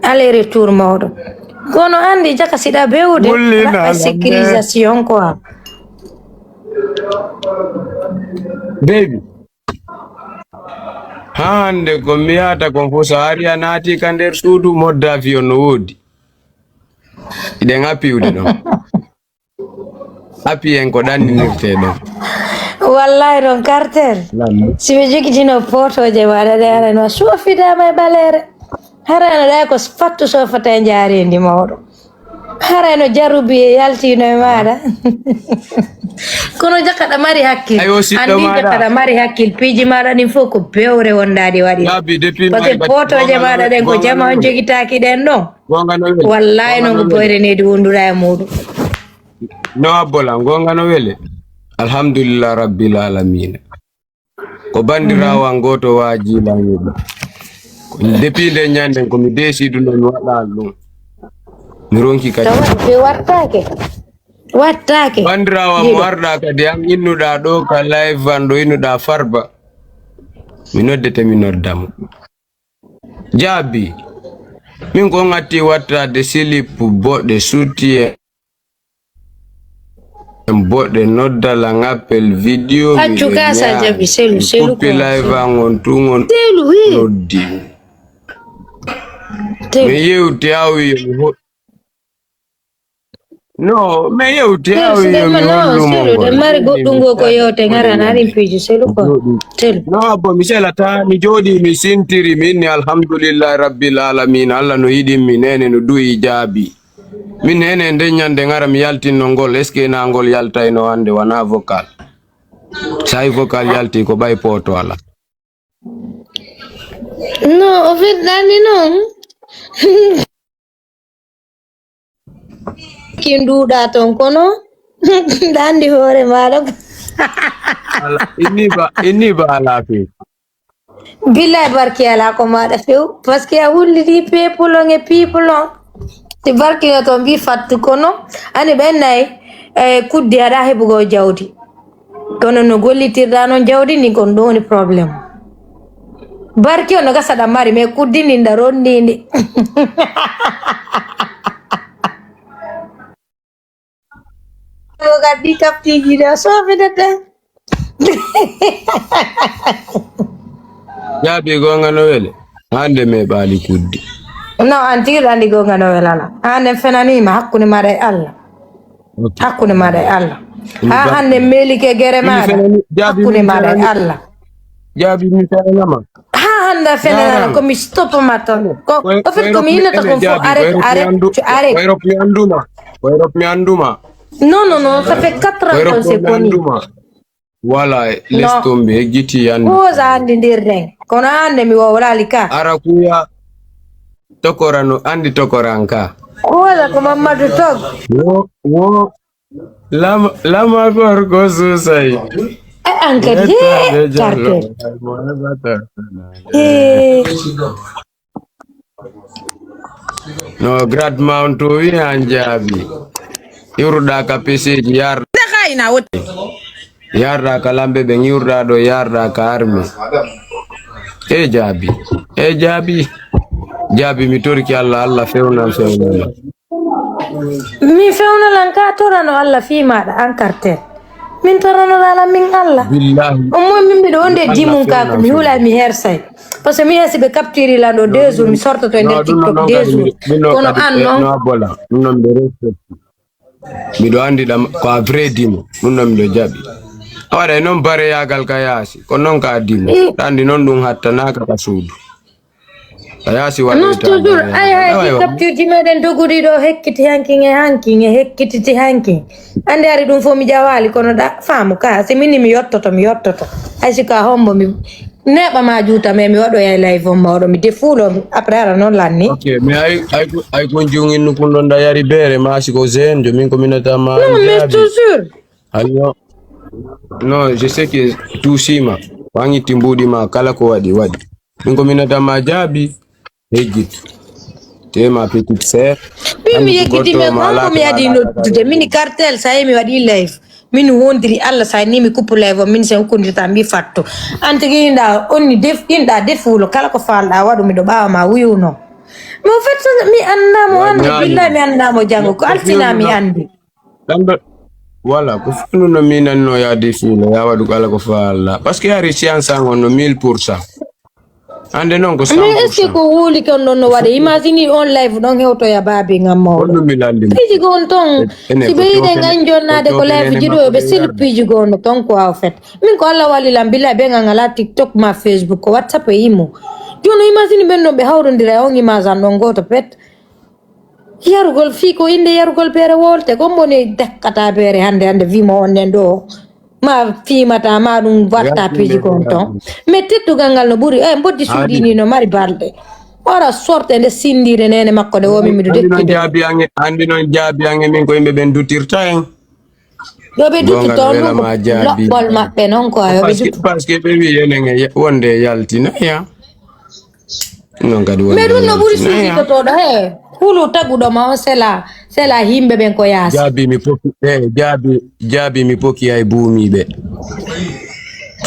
aller retour mawɗo kono andi jaka siɗa bewde raɓɓa sécurisation quoi baby hande ko mi yata kon fo so ari a naati ka nder suudu modda avion no woodi iɗen appiwde ɗon appi en ko ɗanninirte ɗon wallahi ɗon carter siɓe jogitino potoje maɗa ɗe arano sofidama e ɓalere harano ɗa ko fattu sofata e jaarendi mawɗo harano jarrubi e yaltino e maɗa kono jakaɗa mari hakkil andi jakaɗa mari hakkil piiji maɗa ɗin fof ko bewre wondaɗi waɗi par ce que potoje maɗa ɗen ko jama on jogitaki ɗen ɗon wallahi noon ko boyrenede wonduɗa e muɗum no abbola gonga no wele alhamdulillah rabbil alamin ko bandirawo an goto waaji lañiɗo depuis nde ñanden komi décidu non waɗa ɗum mi ronki kadi wattake bandirawo mo arɗa kadi an innuɗa ɗo ka live an ɗo innuɗa Farba mi noddete mi noddamo jaabi min ko ngatti wattade slip boɗɗe sutti boɗɗe noddala ngappel vidéo accu gasa jabi selu ko live an on tungon noddi me yewti awi no me yewti awi de mari goɗɗungo ko yewte garana aɗin piiji selu ko no abbo mi selata mi jooɗi mi sintiri mi inni alhamdulillahi rabbil alamin Allah no yiɗinmi nene no du'i jaabi min ene nde ñande ngara mi yaltinno ngol est ce que na ngol yaltayno hande wana vocal say vocal yalti ko ɓay poto ala no o fait dani noon ki nduɗa ton kono dandi hoore maɗa inni ba ala fe billahi barki ala ko maɗa few par ce que a wulliti pepulon e pipulon ti barkino to mbi fattu kono ani ɓen nayi kudde aɗa heɓugo jawdi kono no gollitirɗa noon jawdi ni kon ɗo woni probléme barki o no gasaɗa mari mais kuddinninɗa rondindi kadi kaptiji ɗo sofidata jaabi gonga no wele hande me ɓaali kuddi no an tigui andi gonga no welana hande fenanima hakkude maɗa e Allah hakkude maɗa e Allah ha hande melike guere maɗa hakkude maɗa e Allah jaabi mi fenanama ha hande fenanama komi stoppama tan o fait komi yinata kon fo arrête mi anduma non ça fait 4 ans qu'on s'est connu voilà laisse tomber hejjiti yandi osa andi ndir den kono hande mi wowlali ka ara kuya tokorano andi tokoran ka osa ko Mamadou Tog wo lama gorko susay enquête cartel no grad mount wi anjabi yurda ka peseji yarda ka lambe ɓe yurda ɗo yarda ka arme jaabi mi torki Allah fewnan mi fewnalan ka torano Allah fi maɗa an cartel min toranoɗala min Allah billahi au moins min mbiɗo wonde dimum ka ko mi huula mi hersay par ce que mi hesi ɓe captiri lan ɗo 2 jours mi sortoto e nder TikTok 2 jours kono an noon ɗum noon ɓe respecti miɗo andi ɗam ko a vrai dimo ɗum noon miɗo jaɓi a waɗa e noon bare yagal ka yaasi ko noon ka dimo ɗandi noon ɗum hattanaka ka suudu a yaasi non toujours ay capture meɗen doguɗi ɗo hekkiti hekkititi hankin ande ari ɗum fof mi ƴawali kono ɗa faamu ka si minni mi yottoto hay sika hombo mi neɓama juuta mais mi waɗo yay live on mawɗo mi defuulo après ara noon lanni ok mais ay ko jungin kun ɗon da yari beere masi ko zen jo min ko minatama non mais toujours ayo non je sais que tout sima wangitti mbuɗima kala ko waɗi min ko minatama jaabi hejjit te ma petite sœur mi yeggiti men konko mi adi noddude mini cartel sa mi waɗi live min wondiri Allah sa ni mi coupe live o min sen hokkodirta mbi fatto an tigi inɗa onni inɗa defuulo kala ko falɗa waɗu miɗo ɓawa ma wuyuno mo fait mi annamo hande billahi mi annamo jango ko altina mi andi voilà ko funu no minan no ya defilo ya wadu kala ko falla parce que ari science on no 1000% ande non ko 100%. mais est ce que ko woli kon non no wade imagine on live don hewto ya babi ngam mawdo on mi landi piji gon ton si beide ngan jonnade ko live jido be sil piji gon ton ko en fait min ko Allah wali lam billahi be ngala TikTok ma Facebook ko WhatsApp e imo jono imagine ben no be hawrondira on image an don goto pet yarugol fi ko inde yarugol pere wolte ko mboni dekkata pere hande vimo onnen do ma fimata ma dum watta piji kon ton mais teddugal ngal no ɓuuri mboddi suudi ni no mari balde ora sorte nde sindire nene makko de womi miɗo dekki andi noon jaabi ange min ko yimɓe ɓen dutirta en yoɓe duttuto ɗum loɓɓol maɓɓe noon ko yoɓe duttu par ce que ɓe wi enen wonde yaltina ya non kadi mais ɗum no ɓuuri susitotoɗo he hulu taguɗo ma on sela himɓe ɓen ko yaasi jaabi mi poki ay buumiɓe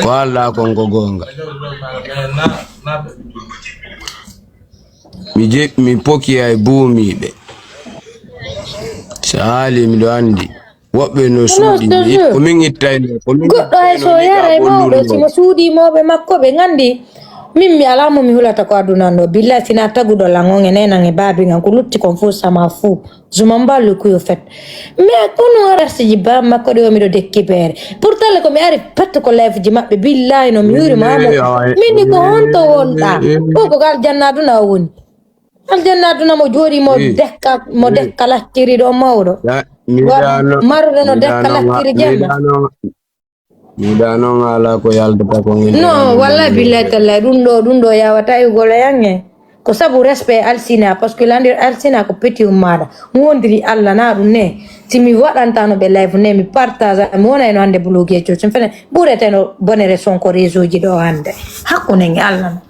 ko Allah konko gonga mi poki ay buumiɓe so haali miɗo andi woɓɓe no suuɗi ko min ittayno goɗɗo hay so yara e mawɗo simo suuɗimoɓe makko ɓe gandi min mi alamo mi hulata ko aduna no billahi sina taguɗo langon e nenan e baabi ngam ko lutti kon fo sama fou zuma mballu kuyo fet mais kono arasiji ba makko de o miɗo dekki beere pourtant ko mi ari patte ko live ji maɓɓe billahi no mi yuri mamo minni ko honto wonɗa o ko aljanna aduna o woni aljanna aduna mo jooɗi mo dekka lakkiri ɗo mawɗo maruɗo no dekka lakkiri jemma miɗa noon ala ko yaldata ko non wallahi billahi tallahi ɗum ɗo yawata yugolo yange ko sabu respect alsina par ce que landir alsina ko petit maɗa wondiri Allah na ɗum ne si mi waɗantano ɓe live ne mi partage mi wona eno hande blogué coci fene ɓuureteno bonere sonko réseau ji ɗo hande hakkunege Allah no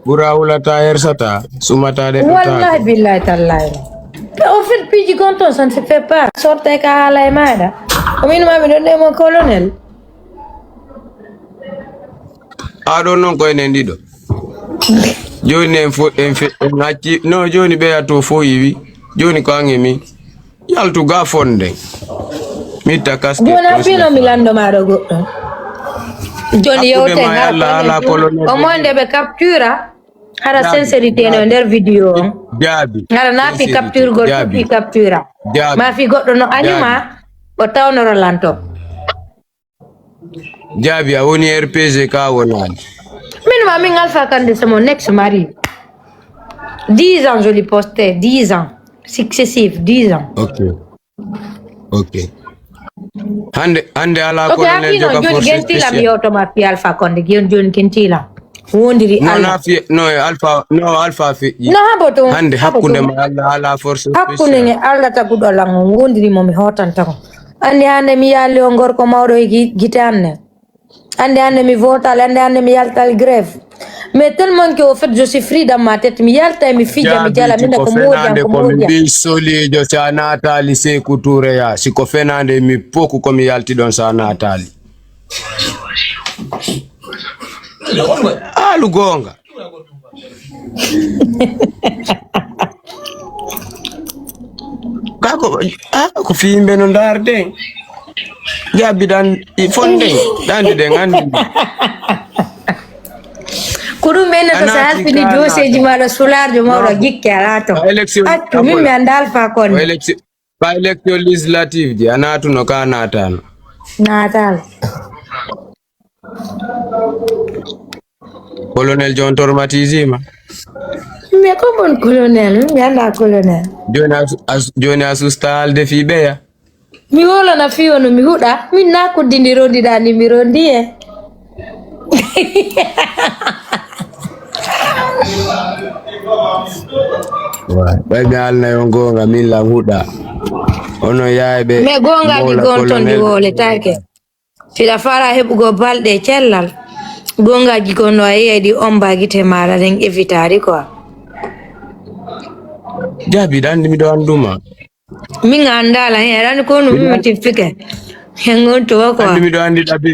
ɓura wulata hersata sumatade wallahi billahi tallahi au fait piji gonton ça ne se fait pas sorte ka haala e maɗa komin mami ɗon ɗe mon colonel aɗon noon ko enen ɗiɗo joni en acci no joni ɓeya to fo yiwi joni ko ange min yaltu ga fonde mitta casque joni a pino mi lando maɗo goɗɗo joni yewte o monde ɓe captura hara sincérité no nder vidéo on hara nafi capture gol fi captura ma fi goɗɗo no anima o tawnoro lanto jaabi a woni RPG ka wonani min min Alpha Condé c'est mon ex mari 10 ans je l'ai posté 10 ans successifs 10 ans ok hande ala ko ne joka joni gentila mi yoto ma fi Alpha Condé joni gentila wondiri Allah no alpha fi no haboto hande hakkunde ma Allah ala force hakkunde nge Allah taguɗo lango wondiri mo mi hotanta ko andi hande mi yalli o gorko mawɗo e gite anne andi hande mi votal andi hande mi yaltal grève mais tellement que au fait je suis free dans ma tête mi yalta mi fija mi jala minda ko moƴan ko moƴan mi solijo sa natali Sékou Touré ya siko fenande mi poku ko mi yalti ɗon sa natali alu gonga ko fimɓe no darde jaabi dan fonde dande de andi ko ɗum ene to sa halfini doseji maɗa sularjo mawɗo jikke ala to accu min mi anda Alpha Condé ba élection législative ji a natuno ka natano natal colonel John Tormatisima mais ko bon colonel mi anda colonel joni a susta alde fi ɓeya mi wolana fiyo no mi huɗa min na kuddindi rondiɗa ni mi rondi e ɓayɓe alnayo gonga min lam huɗa ono yayɓe mais gongaji gontondi woletake fiɗa fara heɓugo balɗe cellal gongaji gonno a yeeyi ɗi omba guite maɗa nden évitari quoi jaabi ɗandi miɗo anduma min andala hen aɗa andi ko no mimi tippike hen gontowa quoi andi miɗo andi ɗaɓɓi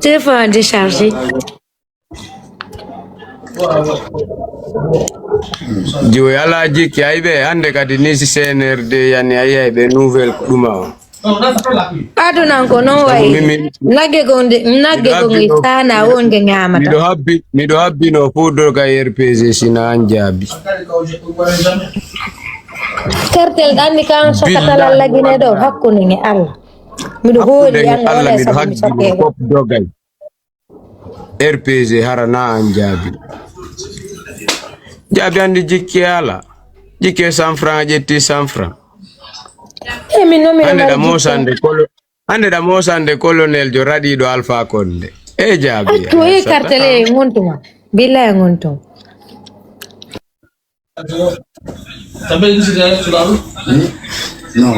téléphone déchargé Jiwe ala jiki aibe ande kadi nisi CNRD yani aibe nouvelle kuma. Aduna ngono wai nage gongi sana wonge ngamata mido habbi no fudo ka RPG sina anjabi kartel dandi kan so katala lagine do hakkuni ni Allah mido holi an wala sabu mi sokke pop dogay RPG harana anjabi jabi andi jikki ala jikke 100 francs jetti 100 francs mi no mi ande da mosande colonel jo radi do Alpha Condé jabi to kartele ngontuma billahi ngontum Sampai di sini selalu? No,